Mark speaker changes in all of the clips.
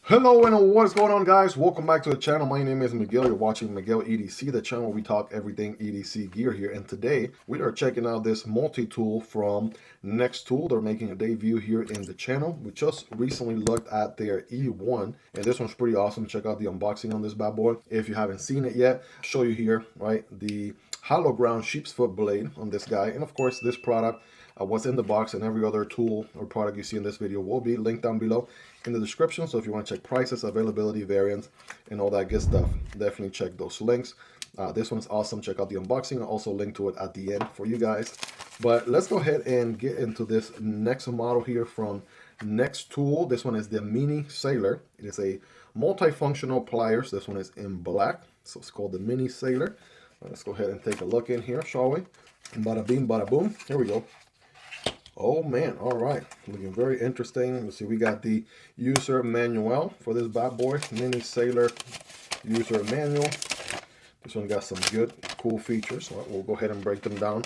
Speaker 1: Hello and what is going on, guys? Welcome back to the channel. My name is Miguel. You're watching Miguel EDC, the channel where we talk everything EDC gear here. And today we are checking out this multi-tool from NexTool. They're making a debut here in the channel. We just recently looked at their E1 and this one's pretty awesome. Check out the unboxing on this bad boy. If you haven't seen it yet, I'll show you here, right? The hollow ground sheep's foot blade on this guy. And of course, this product, what's in the box and every other tool or product you see in this video will be linked down below in the description. So if you want to check prices, availability, variants, and all that good stuff, definitely check those links. This one's awesome. Check out the unboxing. I'll also link to it at the end for you guys. But let's go ahead and get into this next model here from NexTool. This one is the Mini Sailor. It is a multifunctional pliers. This one is in black, so it's called the Mini Sailor. Let's go ahead and take a look in here, shall we? Bada beam, bada boom. Here we go. Oh man, all right, looking very interesting. Let's see, we got the user manual for this bad boy, Mini Sailor user manual. This one got some good, cool features. All right, we'll go ahead and break them down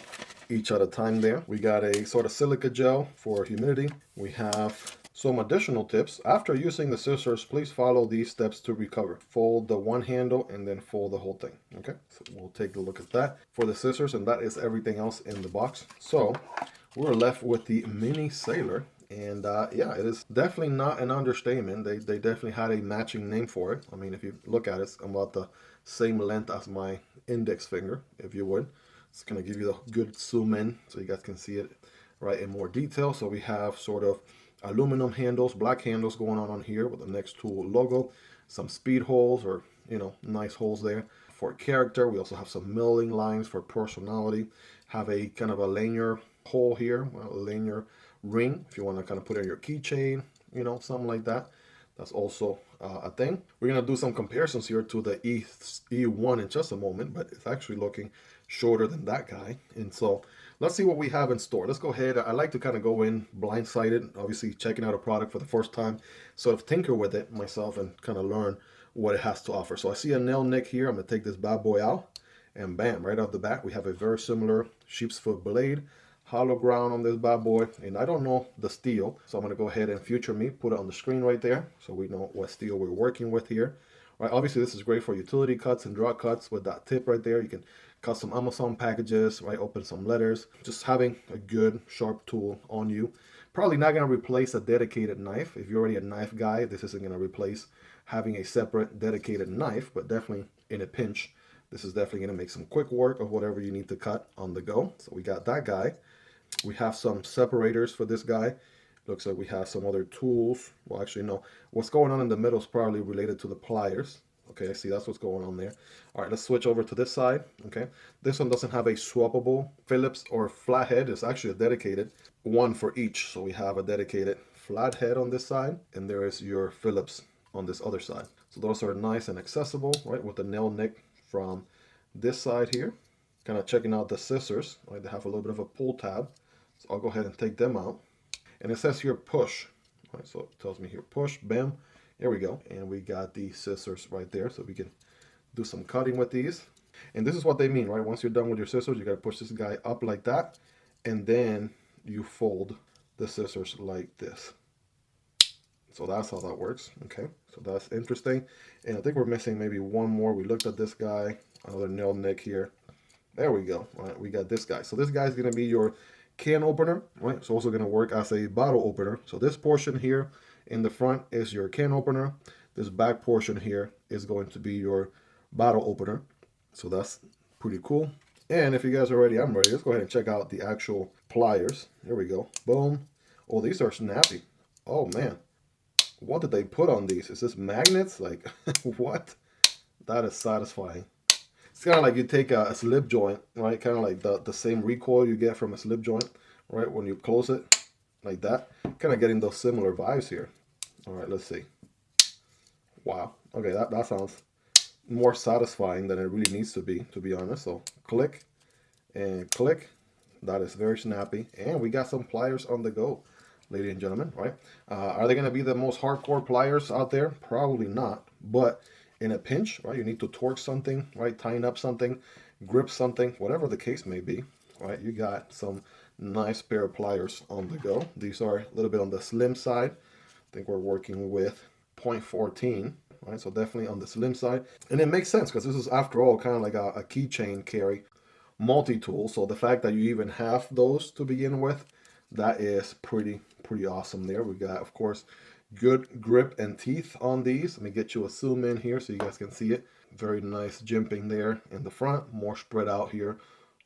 Speaker 1: each at a time there. We got a sort of silica gel for humidity. We have some additional tips. After using the scissors, please follow these steps to recover. Fold the one handle and then fold the whole thing. Okay, so we'll take a look at that for the scissors, and that is everything else in the box. So we're left with the Mini Sailor, and yeah, it is definitely not an understatement. They definitely had a matching name for it. I mean, if you look at it, it's about the same length as my index finger, if you would. It's gonna give you the good zoom in so you guys can see it right in more detail. So we have sort of aluminum handles, black handles going on here with the NexTool logo, some speed holes, or nice holes there for character. We also have some milling lines for personality. Have a kind of a linear hole here, a linear ring if you want to kind of put in your keychain, something like that. That's also a thing. We're gonna do some comparisons here to the E1 in just a moment, but it's actually looking shorter than that guy. And so let's see what we have in store. Let's go ahead. I like to kind of go in blindsided, obviously checking out a product for the first time, sort of tinker with it myself and kind of learn what it has to offer. So I see a nail nick here. I'm gonna take this bad boy out, and bam, right off the bat we have a very similar sheep's foot blade, hollow ground on this bad boy, and I don't know the steel, so I'm going to go ahead and future me put it on the screen right there so we know what steel we're working with here. Right, obviously this is great for utility cuts and draw cuts with that tip right there. You can cut some Amazon packages, right, open some letters. Just having a good sharp tool on you. Probably not going to replace a dedicated knife. If you're already a knife guy, this isn't going to replace having a separate dedicated knife, but definitely in a pinch, this is definitely going to make some quick work of whatever you need to cut on the go. So we got that guy. We have some separators for this guy. Looks like we have some other tools. Well, actually, no. What's going on in the middle is probably related to the pliers. Okay, I see that's what's going on there. All right, let's switch over to this side. Okay, this one doesn't have a swappable Phillips or flathead. It's actually a dedicated one for each. So we have a dedicated flathead on this side, and there is your Phillips on this other side. So those are nice and accessible, right, with the nail nick from this side here. Kind of checking out the scissors, right? They have a little bit of a pull tab, so I'll go ahead and take them out. And it says here push, right? So it tells me here push, bam, there we go. And we got the scissors right there, so we can do some cutting with these. And this is what they mean, right? Once you're done with your scissors, you got to push this guy up like that, and then you fold the scissors like this. So that's how that works. Okay, so that's interesting. And I think we're missing maybe one more. We looked at this guy, another nail nick here. There we go. All right, we got this guy. So this guy is going to be your can opener, right? It's also going to work as a bottle opener. So this portion here in the front is your can opener. This back portion here is going to be your bottle opener. So that's pretty cool. And if you guys are ready, I'm ready. Let's go ahead and check out the actual pliers. Here we go. Boom. Oh, these are snappy. Oh, man. What did they put on these? Is this magnets? Like, what? That is satisfying. It's kind of like you take a slip joint, right? Kind of like the same recoil you get from a slip joint, right? When you close it like that. Kind of getting those similar vibes here. All right, let's see. Wow. Okay, that sounds more satisfying than it really needs to be honest. So click and click. That is very snappy. And we got some pliers on the go, ladies and gentlemen, right? Are they going to be the most hardcore pliers out there? Probably not. But in a pinch, right, you need to torque something, right, tighten up something, grip something, whatever the case may be, right, you got some nice pair of pliers on the go. These are a little bit on the slim side. I think we're working with 0.14, right? So definitely on the slim side. And it makes sense because this is, after all, kind of like a keychain carry multi-tool. So the fact that you even have those to begin with, that is pretty awesome there. We got, of course, good grip and teeth on these. Let me get you a zoom in here so you guys can see it. Very nice jimping there in the front, more spread out here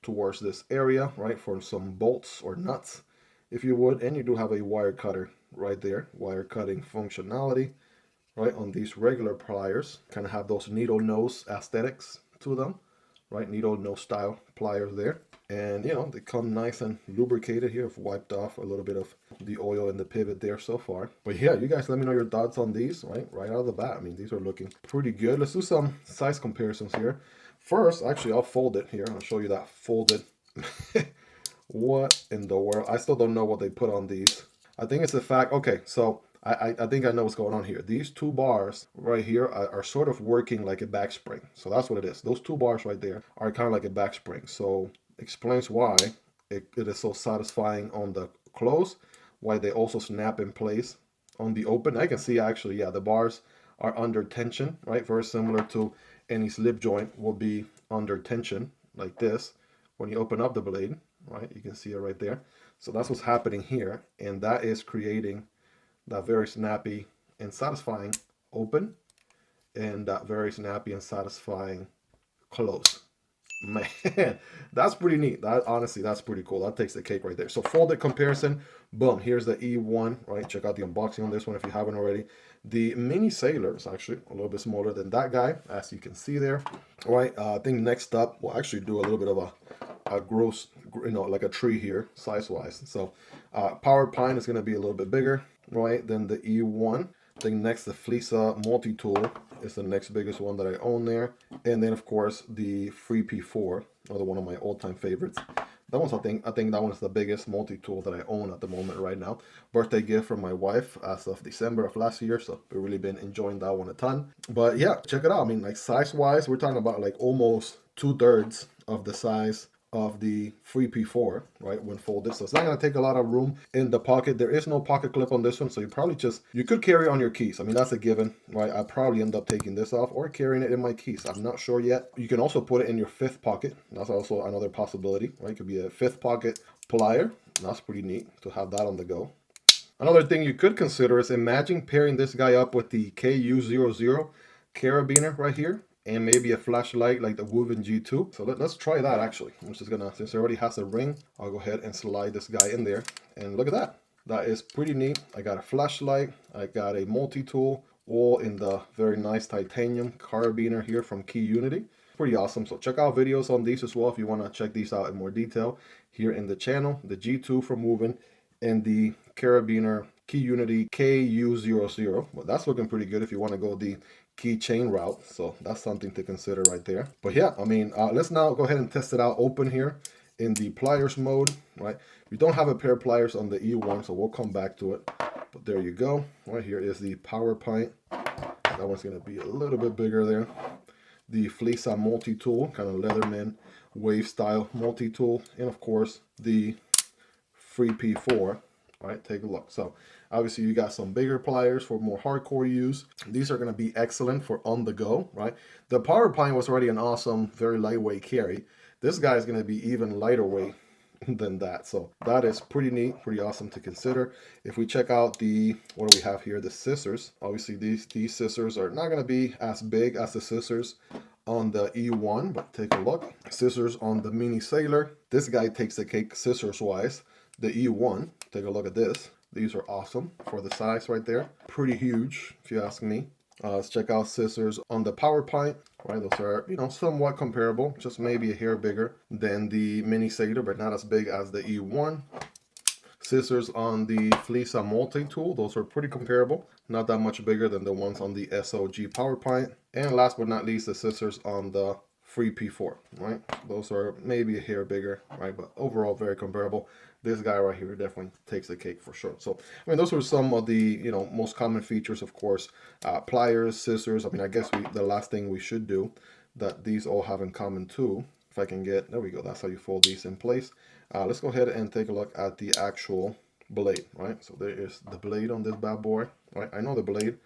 Speaker 1: towards this area, right, for some bolts or nuts, if you would. And you do have a wire cutter right there, wire cutting functionality, right, on these regular pliers. Kind of have those needle nose aesthetics to them, right, needle nose style pliers there. And, you know, they come nice and lubricated here. I've wiped off a little bit of the oil in the pivot there so far. But yeah, you guys let me know your thoughts on these, right out of the bat. I mean, these are looking pretty good. Let's do some size comparisons here. First, actually, I'll fold it here. I'll show you that folded. What in the world? I still don't know what they put on these. I think it's the fact, okay, so I think I know what's going on here. These two bars right here are sort of working like a back spring. So that's what it is. Those two bars right there are kind of like a back spring. So explains why it is so satisfying on the close, why they also snap in place on the open. I can see actually, yeah, the bars are under tension, right? Very similar to any slip joint will be under tension like this when you open up the blade, right? You can see it right there. So that's what's happening here, and that is creating that very snappy and satisfying open and that very snappy and satisfying close. Man, that's pretty neat. That, honestly, that's pretty cool. That takes the cake right there. So folded comparison, boom, here's the E1, right? Check out the unboxing on this one if you haven't already. The mini sailor is actually a little bit smaller than that guy, as you can see there. All right, I think next up we'll actually do a little bit of a gross, you know, like a tree here size wise. So Powerpint is going to be a little bit bigger, right, than the E1. I think next the Flissa Multitool is the next biggest one that I own there. And then of course the FREE P4, another one of my all-time favorites. That one's, I think that one is the biggest multi-tool that I own at the moment right now. Birthday gift from my wife as of December of last year, so we've really been enjoying that one a ton. But yeah, check it out. I mean, like size-wise, we're talking about like almost 2/3 of the size of the FREE P4, right, when folded. So it's not going to take a lot of room in the pocket. There is no pocket clip on this one, so you could carry on your keys. I mean, that's a given, right? I probably end up taking this off or carrying it in my keys. I'm not sure yet. You can also put it in your fifth pocket. That's also another possibility, right? It could be a fifth pocket plier. That's pretty neat to have that on the go. Another thing you could consider is imagine pairing this guy up with the KU00 carabiner right here, and maybe a flashlight like the Wuben G2. So let's try that actually. I'm just gonna, since it already has a ring, I'll go ahead and slide this guy in there. And look at that. That is pretty neat. I got a flashlight, I got a multi-tool, all in the very nice titanium carabiner here from KeyUnity. Pretty awesome. So check out videos on these as well if you want to check these out in more detail here in the channel. The G2 from Wuben and the carabiner KeyUnity KU00. Well, that's looking pretty good if you want to go the keychain route. So that's something to consider right there. But yeah, I mean, let's now go ahead and test it out open here in the pliers mode, right? We don't have a pair of pliers on the E1, so we'll come back to it. But there you go. Right here is the Powerpint. That one's going to be a little bit bigger there. The Flissa Multitool, kind of Leatherman wave style multi-tool, and of course the FREE P4. Right, take a look. So obviously you got some bigger pliers for more hardcore use. These are going to be excellent for on the go, right? The Powerpint was already an awesome, very lightweight carry. This guy is going to be even lighter weight than that. So that is pretty neat, pretty awesome to consider. If we check out the, what do we have here? The scissors. Obviously these scissors are not going to be as big as the scissors on the E1, but take a look. Scissors on the mini sailor. This guy takes the cake scissors wise. The E1, take a look at this. These are awesome for the size right there. Pretty huge, if you ask me. Let's check out scissors on the Powerpint. Right, those are, you know, somewhat comparable, just maybe a hair bigger than the mini sailor, but not as big as the E1. Scissors on the Flissa Multitool, those are pretty comparable, not that much bigger than the ones on the SOG Powerpint. And last but not least, the scissors on the FREE P4, right? Those are maybe a hair bigger, right? But overall, very comparable. This guy right here definitely takes the cake for sure. So, I mean, those were some of the, you know, most common features, of course. Pliers, scissors. I mean, I guess the last thing we should do that these all have in common too, if I can get, there we go. That's how you fold these in place. Let's go ahead and take a look at the actual blade, right? So there is the blade on this bad boy, right? I know the blade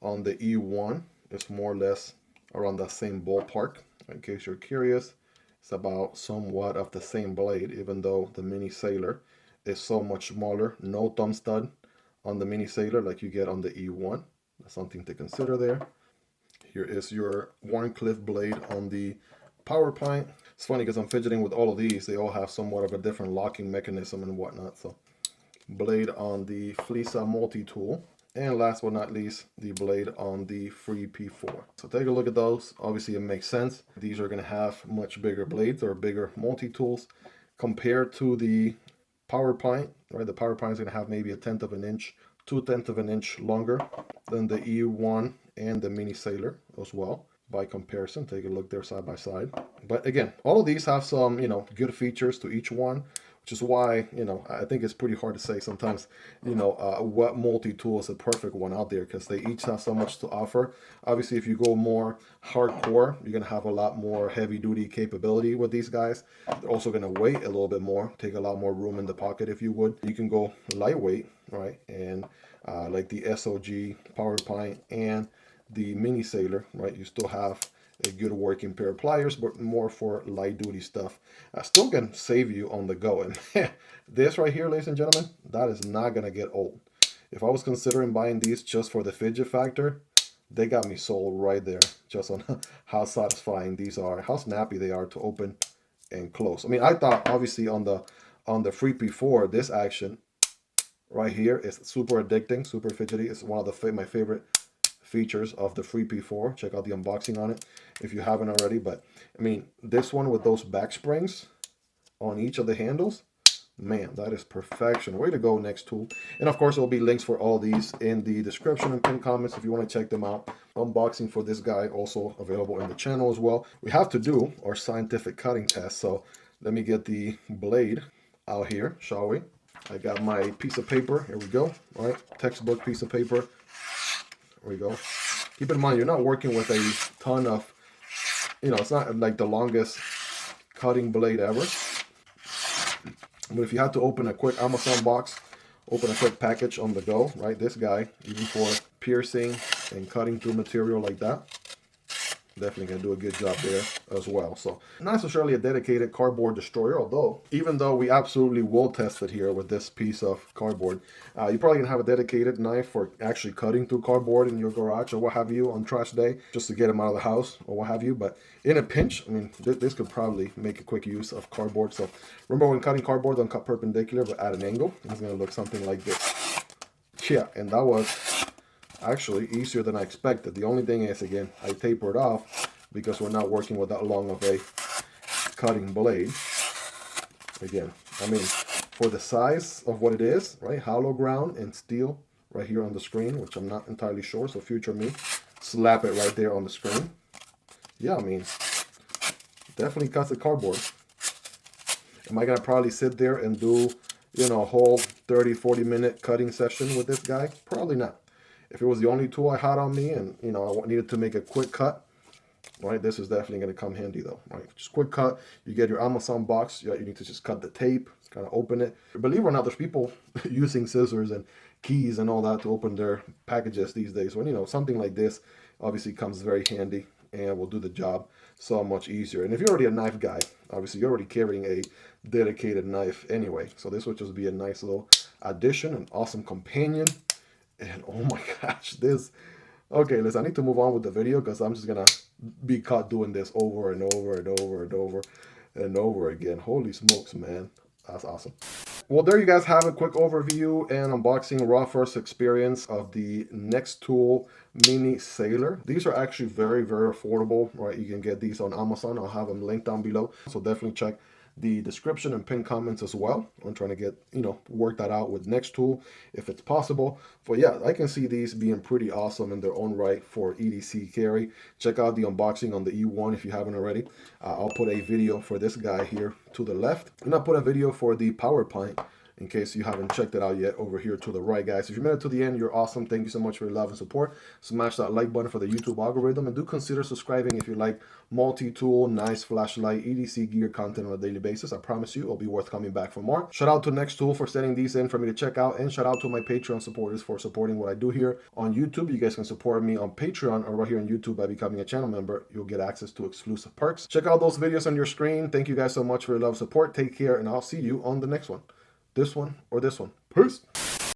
Speaker 1: on the E1. It's more or less around the same ballpark. In case you're curious, it's about somewhat of the same blade, even though the Mini Sailor is so much smaller. No thumb stud on the Mini Sailor like you get on the E1. That's something to consider there. Here is your Warncliffe blade on the Powerpint. It's funny because I'm fidgeting with all of these. They all have somewhat of a different locking mechanism and whatnot. So blade on the Flissa Multitool. And last but not least, the blade on the FREE P4. So take a look at those. Obviously, it makes sense. These are going to have much bigger blades or bigger multi-tools compared to the Powerpint, right? The Powerpint is going to have maybe 1/10 of an inch, 2/10 of an inch longer than the E1 and the Mini Sailor as well. By comparison, take a look there side by side. But again, all of these have some, good features to each one, which is why, I think it's pretty hard to say sometimes, what multi-tool is the perfect one out there, because they each have so much to offer. Obviously, if you go more hardcore, you're going to have a lot more heavy-duty capability with these guys. They're also going to weigh a little bit more, take a lot more room in the pocket if you would. You can go lightweight, right? And like the SOG Powerpint and the Mini Sailor, right? You still have a good working pair of pliers, but more for light duty stuff. Still can save you on the go. And this right here, ladies and gentlemen, that is not gonna get old. If I was considering buying these just for the fidget factor, they got me sold right there, just on how satisfying these are, how snappy they are to open and close. I mean, I thought obviously on the FREE P4, this action right here is super addicting, super fidgety. It's one of my favorite features of the FREE P4. Check out the unboxing on it if you haven't already. But I mean, this one with those back springs on each of the handles, man, that is perfection. Way to go, NexTool. And of course, there will be links for all these in the description and pinned comments if you want to check them out. Unboxing for this guy also available in the channel as well. We have to do our scientific cutting test, so let me get the blade out here, shall we? I got my piece of paper. Here we go. All right, textbook piece of paper. There we go. Keep in mind, you're not working with a ton of, it's not like the longest cutting blade ever. But if you have to open a quick Amazon box, open a quick package on the go, right? This guy, even for piercing and cutting through material like that, definitely gonna do a good job there as well. So not necessarily a dedicated cardboard destroyer, although even though we absolutely will test it here with this piece of cardboard, you're probably gonna have a dedicated knife for actually cutting through cardboard in your garage or what have you on trash day, just to get them out of the house or what have you. But in a pinch, I mean, this could probably make a quick use of cardboard. So remember, when cutting cardboard, don't cut perpendicular but at an angle. It's gonna look something like this. Yeah, and that was actually easier than I expected. The only thing is, again, I tapered off because we're not working with that long of a cutting blade. Again, I mean, for the size of what it is, right? Hollow ground and steel right here on the screen, which I'm not entirely sure, so future me, slap it right there on the screen. Yeah, I mean, definitely cuts the cardboard. Am I gonna probably sit there and do, a whole 30-40 minute cutting session with this guy? Probably not. If it was the only tool I had on me and, I needed to make a quick cut, right, this is definitely going to come handy though, right? Just quick cut. You get your Amazon box. You need to just cut the tape, kind of open it. Believe it or not, there's people using scissors and keys and all that to open their packages these days. When, something like this obviously comes very handy and will do the job so much easier. And if you're already a knife guy, obviously you're already carrying a dedicated knife anyway. So this would just be a nice little addition, an awesome companion. And oh my gosh, okay, listen, I need to move on with the video because I'm just gonna be caught doing this over and over and over and over and over again. Holy smokes, man. That's awesome. Well, there you guys have a quick overview and unboxing raw first experience of the NexTool Mini Sailor. These are actually very, very affordable, right? You can get these on Amazon. I'll have them linked down below. So definitely check the description and pinned comments as well. I'm trying to get, work that out with NexTool if it's possible. But yeah, I can see these being pretty awesome in their own right for EDC carry. Check out the unboxing on the E1 if you haven't already. I'll put a video for this guy here to the left, and I'll put a video for the Powerpint in case you haven't checked it out yet over here to the right, guys. If you made it to the end, you're awesome. Thank you so much for your love and support. Smash that like button for the YouTube algorithm, and do consider subscribing if you like multi-tool, nice flashlight, EDC gear content on a daily basis. I promise you it'll be worth coming back for more. Shout out to NexTool for sending these in for me to check out, and shout out to my Patreon supporters for supporting what I do here on YouTube. You guys can support me on Patreon or right here on YouTube by becoming a channel member. You'll get access to exclusive perks. Check out those videos on your screen. Thank you guys so much for your love and support. Take care, and I'll see you on the next one. This one or this one. Peace.